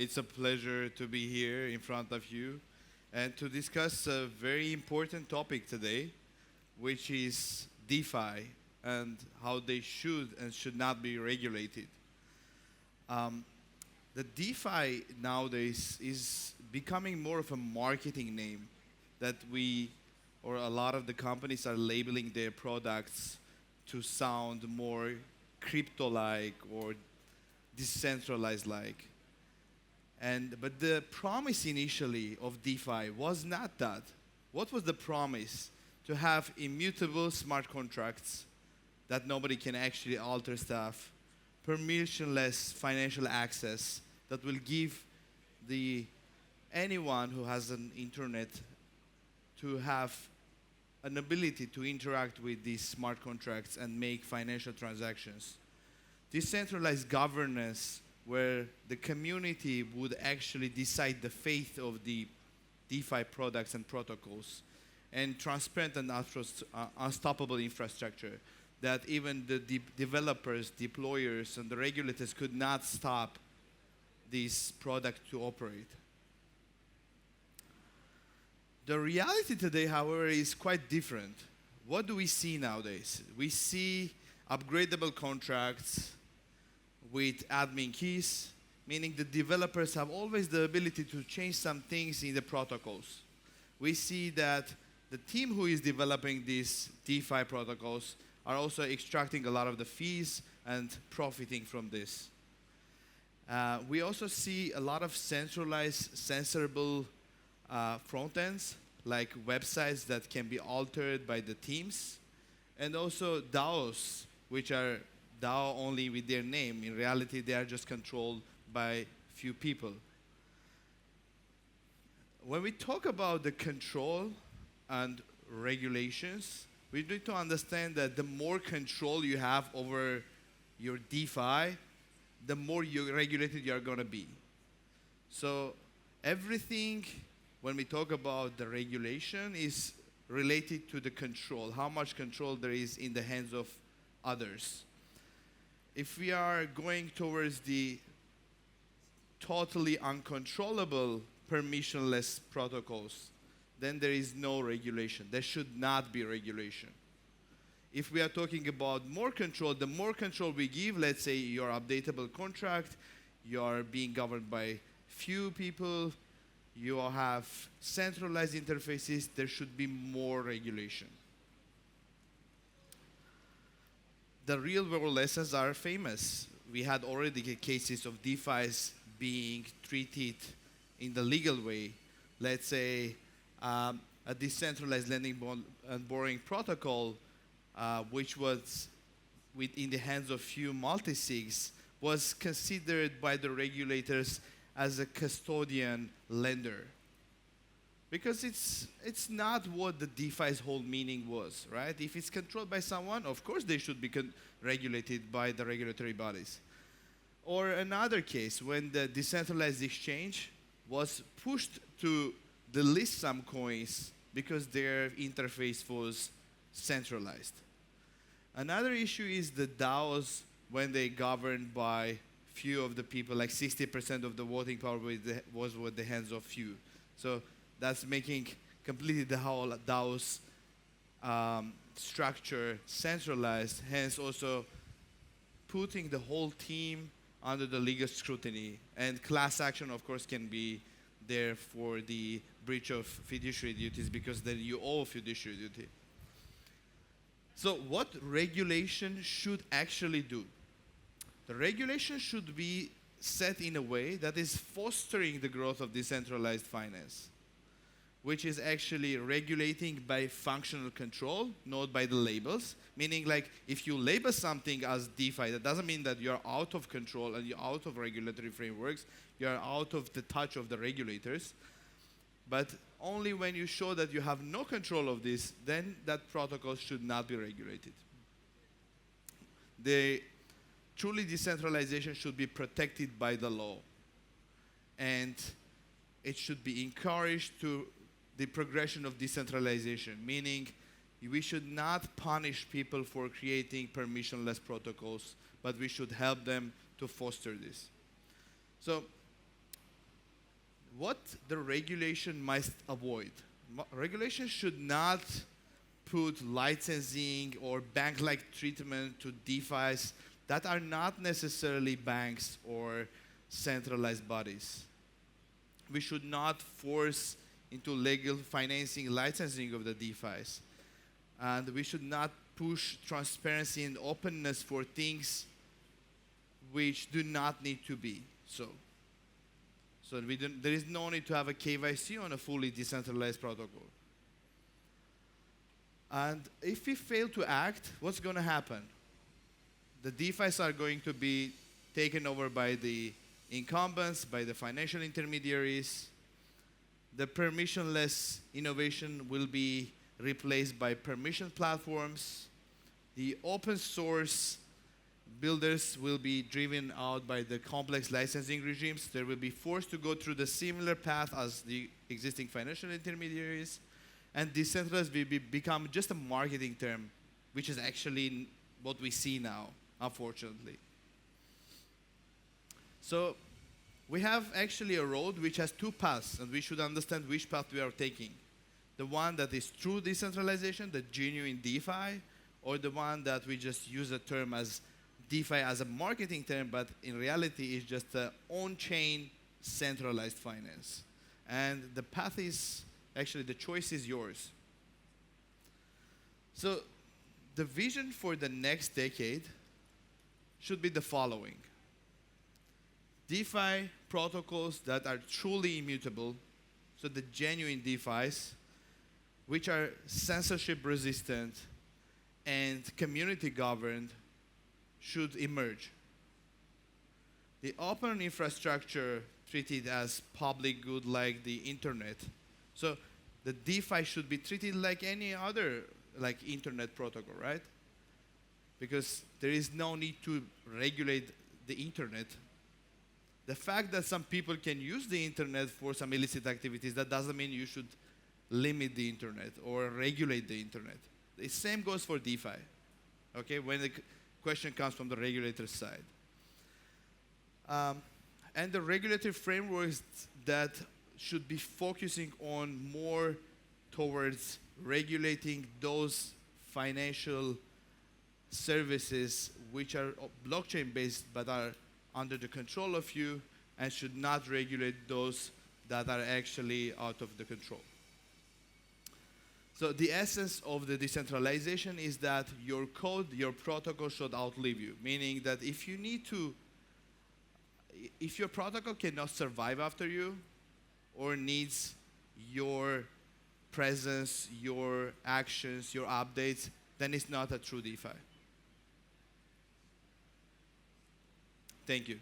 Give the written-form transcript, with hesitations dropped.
It's a pleasure to be here in front of you and to discuss a very important topic today, which is DeFi and how they should and should not be regulated. Um, the DeFi nowadays is becoming more of a marketing name that we, or a lot of the companies are labeling their products to sound more crypto-like or decentralized-like. But the promise initially of DeFi was not that. What was the promise? To have immutable smart contracts that nobody can actually alter stuff, permissionless financial access that will give the anyone who has an internet to have an ability to interact with these smart contracts and make financial transactions. Decentralized governance where the community would actually decide the fate of the DeFi products and protocols, and transparent and unstoppable infrastructure that even the developers, deployers, and the regulators could not stop this product to operate. The reality today, however, is quite different. What do we see nowadays? We see upgradable contracts with admin keys, meaning the developers have always the ability to change some things in the protocols. We see that the team who is developing these DeFi protocols are also extracting a lot of the fees and profiting from this. We also see a lot of centralized, censorable front ends, like websites that can be altered by the teams, and also DAOs, which are DAO only with their name. In reality, they are just controlled by few people. When we talk about the control and regulations, we need to understand that the more control you have over your DeFi, the more regulated you are going to be. So everything, when we talk about the regulation, is related to the control, how much control there is in the hands of others. If we are going towards the totally uncontrollable permissionless protocols, then there is no regulation. There should not be regulation. If we are talking about more control, the more control we give, let's say your updatable contract, you are being governed by few people, you have centralized interfaces, there should be more regulation. The real world lessons are famous. We had already cases of DeFis being treated in the legal way. Let's say a decentralized lending and borrowing protocol, which was in the hands of few multisigs, was considered by the regulators as a custodian lender. Because it's not what the DeFi's whole meaning was, right? If it's controlled by someone, of course they should be regulated by the regulatory bodies. Or another case, when the decentralized exchange was pushed to delist some coins because their interface was centralized. Another issue is the DAOs when they governed by few of the people, like 60% of the voting power was with the hands of few. So that's making completely the whole DAO's structure centralized, hence also putting the whole team under the legal scrutiny. And class action, of course, can be there for the breach of fiduciary duties because then you owe fiduciary duty. So what regulation should actually do? The regulation should be set in a way that is fostering the growth of decentralized finance, which is actually regulating by functional control, not by the labels. Meaning, like, if you label something as DeFi, that doesn't mean that you're out of control and you're out of regulatory frameworks, you're out of the touch of the regulators. But only when you show that you have no control of this, then that protocol should not be regulated. The truly decentralization should be protected by the law. And it should be encouraged to the progression of decentralization, meaning we should not punish people for creating permissionless protocols, but we should help them to foster this. So what the regulation must avoid. Regulation should not put licensing or bank-like treatment to DeFis that are not necessarily banks or centralized bodies. We should not force into legal financing licensing of the DeFis. And we should not push transparency and openness for things which do not need to be so. So there is no need to have a KYC on a fully decentralized protocol. And if we fail to act, what's going to happen? The DeFis are going to be taken over by the incumbents, by the financial intermediaries. The permissionless innovation will be replaced by permission platforms. The open source builders will be driven out by the complex licensing regimes. They will be forced to go through the similar path as the existing financial intermediaries. And decentralized will become just a marketing term, which is actually what we see now, unfortunately. So we have actually a road which has two paths, and we should understand which path we are taking. The one that is true decentralization, the genuine DeFi, or the one that we just use the term as DeFi as a marketing term, but in reality is just an on-chain centralized finance. And the path is, actually the choice is yours. So the vision for the next decade should be the following. DeFi protocols that are truly immutable, so the genuine DeFis, which are censorship resistant and community governed, should emerge. The open infrastructure treated as public good like the internet. So the DeFi should be treated like any other like internet protocol, right? Because there is no need to regulate the internet. The fact that some people can use the internet for some illicit activities, that doesn't mean you should limit the internet or regulate the internet. The same goes for DeFi, okay, when the question comes from the regulator side. And the regulatory frameworks that should be focusing on more towards regulating those financial services which are blockchain based but are under the control of you, and should not regulate those that are actually out of the control. So the essence of the decentralization is that your code, your protocol should outlive you, meaning that if your protocol cannot survive after you or needs your presence, your actions, your updates, then it's not a true DeFi. Thank you.